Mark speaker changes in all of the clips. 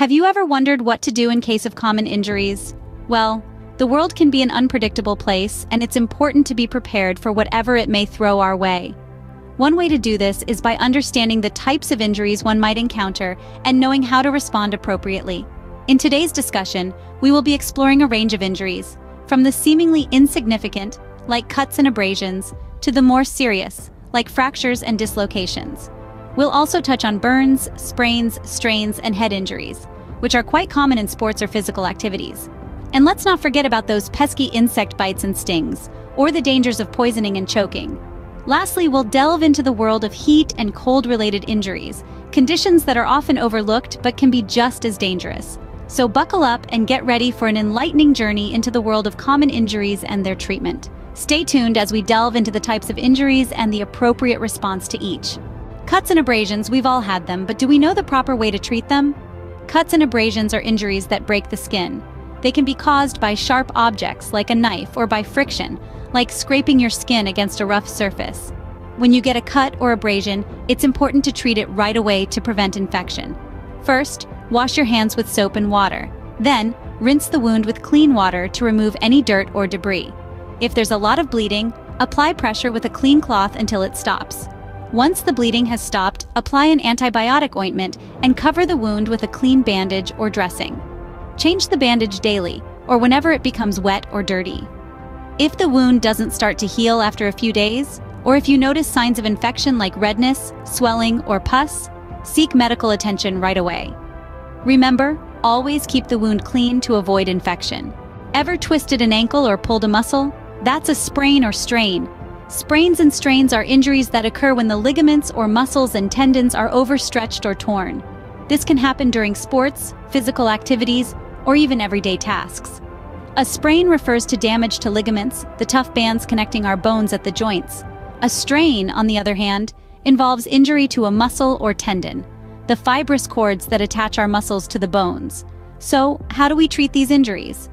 Speaker 1: Have you ever wondered what to do in case of common injuries? Well, the world can be an unpredictable place, and it's important to be prepared for whatever it may throw our way. One way to do this is by understanding the types of injuries one might encounter and knowing how to respond appropriately. In today's discussion, we will be exploring a range of injuries, from the seemingly insignificant, like cuts and abrasions, to the more serious, like fractures and dislocations. We'll also touch on burns, sprains, strains, and head injuries, which are quite common in sports or physical activities. And let's not forget about those pesky insect bites and stings, or the dangers of poisoning and choking. Lastly, we'll delve into the world of heat and cold-related injuries, conditions that are often overlooked but can be just as dangerous. So buckle up and get ready for an enlightening journey into the world of common injuries and their treatment. Stay tuned as we delve into the types of injuries and the appropriate response to each. Cuts and abrasions, we've all had them, but do we know the proper way to treat them? Cuts and abrasions are injuries that break the skin. They can be caused by sharp objects like a knife or by friction, like scraping your skin against a rough surface. When you get a cut or abrasion, it's important to treat it right away to prevent infection. First, wash your hands with soap and water. Then, rinse the wound with clean water to remove any dirt or debris. If there's a lot of bleeding, apply pressure with a clean cloth until it stops. Once the bleeding has stopped, apply an antibiotic ointment and cover the wound with a clean bandage or dressing. Change the bandage daily, or whenever it becomes wet or dirty. If the wound doesn't start to heal after a few days, or if you notice signs of infection like redness, swelling, or pus, seek medical attention right away. Remember, always keep the wound clean to avoid infection. Ever twisted an ankle or pulled a muscle? That's a sprain or strain. Sprains and strains are injuries that occur when the ligaments or muscles and tendons are overstretched or torn. This can happen during sports, physical activities, or even everyday tasks. A sprain refers to damage to ligaments, the tough bands connecting our bones at the joints. A strain, on the other hand, involves injury to a muscle or tendon, the fibrous cords that attach our muscles to the bones. So, how do we treat these injuries?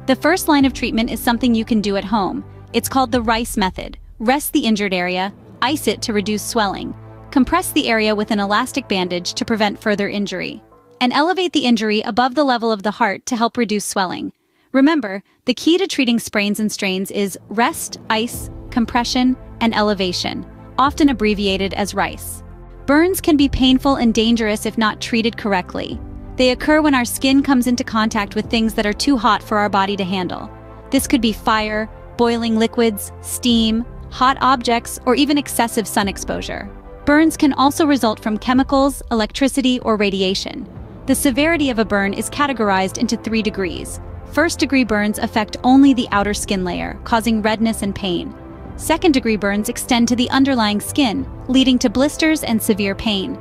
Speaker 1: The first line of treatment is something you can do at home. It's called the Rice method. Rest the injured area, ice it to reduce swelling, compress the area with an elastic bandage to prevent further injury, and elevate the injury above the level of the heart to help reduce swelling. Remember, the key to treating sprains and strains is rest, ice, compression, and elevation, often abbreviated as RICE. Burns can be painful and dangerous if not treated correctly. They occur when our skin comes into contact with things that are too hot for our body to handle. This could be fire, boiling liquids, steam, hot objects, or even excessive sun exposure. Burns can also result from chemicals, electricity, or radiation. The severity of a burn is categorized into 3 degrees. First-degree burns affect only the outer skin layer, causing redness and pain. Second-degree burns extend to the underlying skin, leading to blisters and severe pain.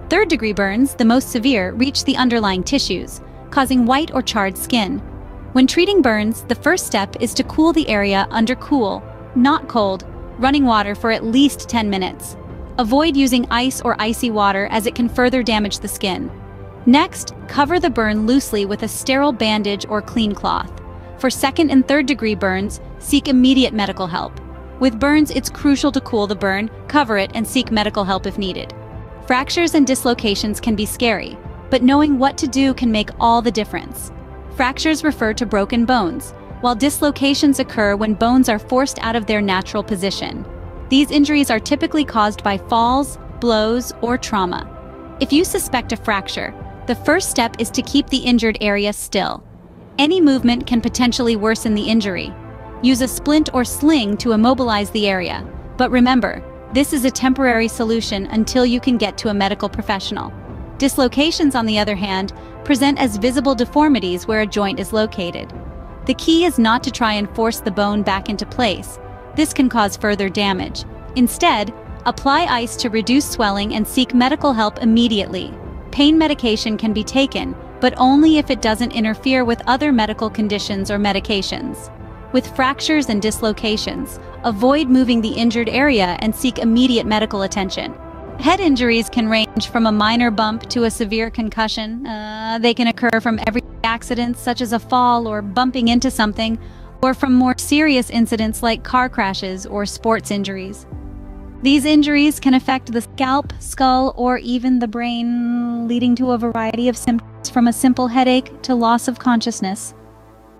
Speaker 1: Third-degree burns, the most severe, reach the underlying tissues, causing white or charred skin. When treating burns, the first step is to cool the area under cool, not cold, running water for at least 10 minutes. Avoid using ice or icy water as it can further damage the skin. Next, cover the burn loosely with a sterile bandage or clean cloth. For second and third degree burns, seek immediate medical help. With burns, it's crucial to cool the burn, cover it, and seek medical help if needed. Fractures and dislocations can be scary, but knowing what to do can make all the difference. Fractures refer to broken bones, while dislocations occur when bones are forced out of their natural position. These injuries are typically caused by falls, blows, or trauma. If you suspect a fracture, the first step is to keep the injured area still. Any movement can potentially worsen the injury. Use a splint or sling to immobilize the area. But remember, this is a temporary solution until you can get to a medical professional. Dislocations, on the other hand, present as visible deformities where a joint is located. The key is not to try and force the bone back into place. This can cause further damage. Instead, apply ice to reduce swelling and seek medical help immediately. Pain medication can be taken, but only if it doesn't interfere with other medical conditions or medications. With fractures and dislocations, avoid moving the injured area and seek immediate medical attention. Head injuries can range from a minor bump to a severe concussion. They can occur from everyday accidents such as a fall or bumping into something, or from more serious incidents like car crashes or sports injuries. These injuries can affect the scalp, skull, or even the brain, leading to a variety of symptoms from a simple headache to loss of consciousness.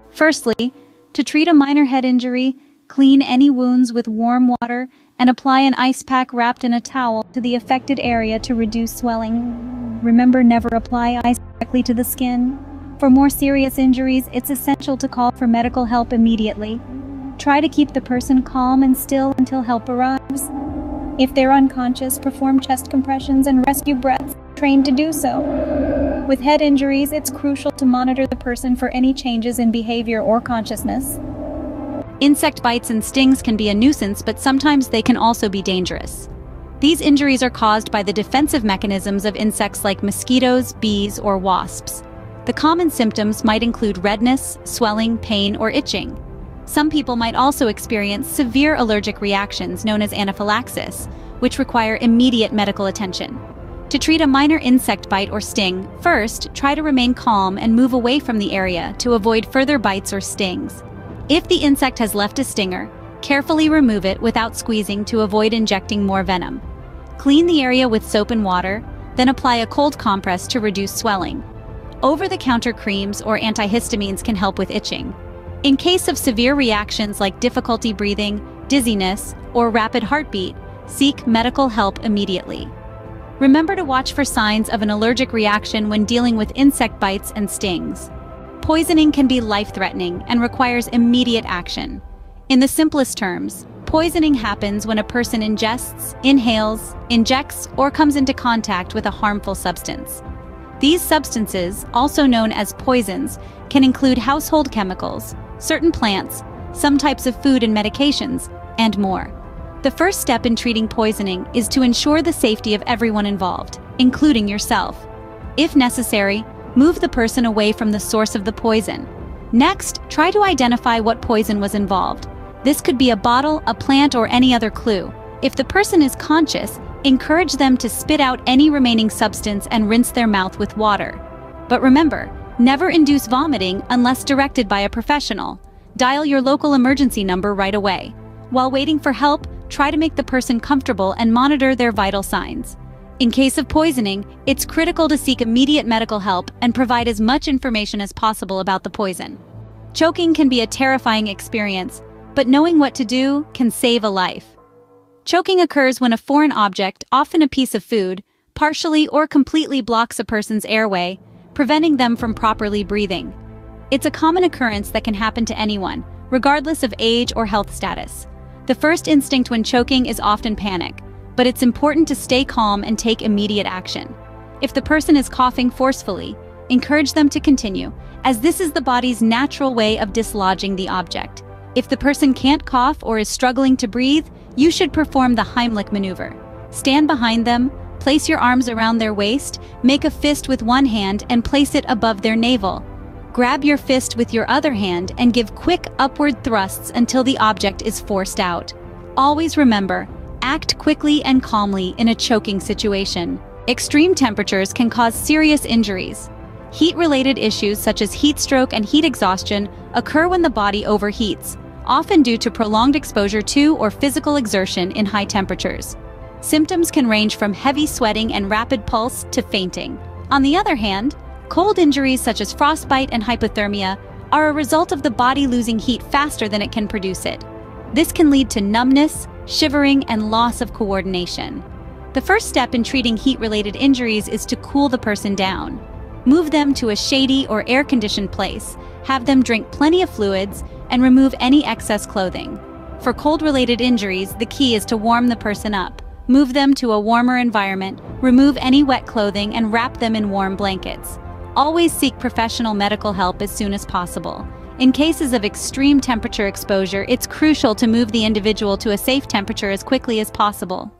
Speaker 1: Firstly, to treat a minor head injury, clean any wounds with warm water and apply an ice pack wrapped in a towel to the affected area to reduce swelling. Remember, never apply ice directly to the skin. For more serious injuries, it's essential to call for medical help immediately. Try to keep the person calm and still until help arrives. If they're unconscious, perform chest compressions and rescue breaths, trained to do so. With head injuries, it's crucial to monitor the person for any changes in behavior or consciousness. Insect bites and stings can be a nuisance, but sometimes they can also be dangerous. These injuries are caused by the defensive mechanisms of insects like mosquitoes, bees, or wasps. The common symptoms might include redness, swelling, pain, or itching. Some people might also experience severe allergic reactions known as anaphylaxis, which require immediate medical attention. To treat a minor insect bite or sting, first, try to remain calm and move away from the area to avoid further bites or stings. If the insect has left a stinger, carefully remove it without squeezing to avoid injecting more venom. Clean the area with soap and water, then apply a cold compress to reduce swelling. Over-the-counter creams or antihistamines can help with itching. In case of severe reactions like difficulty breathing, dizziness, or rapid heartbeat, seek medical help immediately. Remember to watch for signs of an allergic reaction when dealing with insect bites and stings. Poisoning can be life-threatening and requires immediate action. In the simplest terms, poisoning happens when a person ingests, inhales, injects, or comes into contact with a harmful substance. These substances, also known as poisons, can include household chemicals, certain plants, some types of food and medications, and more. The first step in treating poisoning is to ensure the safety of everyone involved, including yourself. If necessary, move the person away from the source of the poison. Next, try to identify what poison was involved. This could be a bottle, a plant, or any other clue. If the person is conscious, encourage them to spit out any remaining substance and rinse their mouth with water. But remember, never induce vomiting unless directed by a professional. Dial your local emergency number right away. While waiting for help, try to make the person comfortable and monitor their vital signs. In case of poisoning, it's critical to seek immediate medical help and provide as much information as possible about the poison. Choking can be a terrifying experience, but knowing what to do can save a life. Choking occurs when a foreign object, often a piece of food, partially or completely blocks a person's airway, preventing them from properly breathing. It's a common occurrence that can happen to anyone, regardless of age or health status. The first instinct when choking is often panic, but it's important to stay calm and take immediate action. If the person is coughing forcefully, encourage them to continue, as this is the body's natural way of dislodging the object. If the person can't cough or is struggling to breathe, you should perform the Heimlich maneuver. Stand behind them, place your arms around their waist, make a fist with one hand and place it above their navel. Grab your fist with your other hand and give quick upward thrusts until the object is forced out. Always remember, act quickly and calmly in a choking situation. Extreme temperatures can cause serious injuries. Heat-related issues such as heat stroke and heat exhaustion occur when the body overheats, often due to prolonged exposure to or physical exertion in high temperatures. Symptoms can range from heavy sweating and rapid pulse to fainting. On the other hand, cold injuries such as frostbite and hypothermia are a result of the body losing heat faster than it can produce it. This can lead to numbness, shivering, and loss of coordination. The first step in treating heat-related injuries is to cool the person down. Move them to a shady or air-conditioned place, have them drink plenty of fluids, and remove any excess clothing. For cold-related injuries, the key is to warm the person up. Move them to a warmer environment, remove any wet clothing, and wrap them in warm blankets. Always seek professional medical help as soon as possible. In cases of extreme temperature exposure, it's crucial to move the individual to a safe temperature as quickly as possible.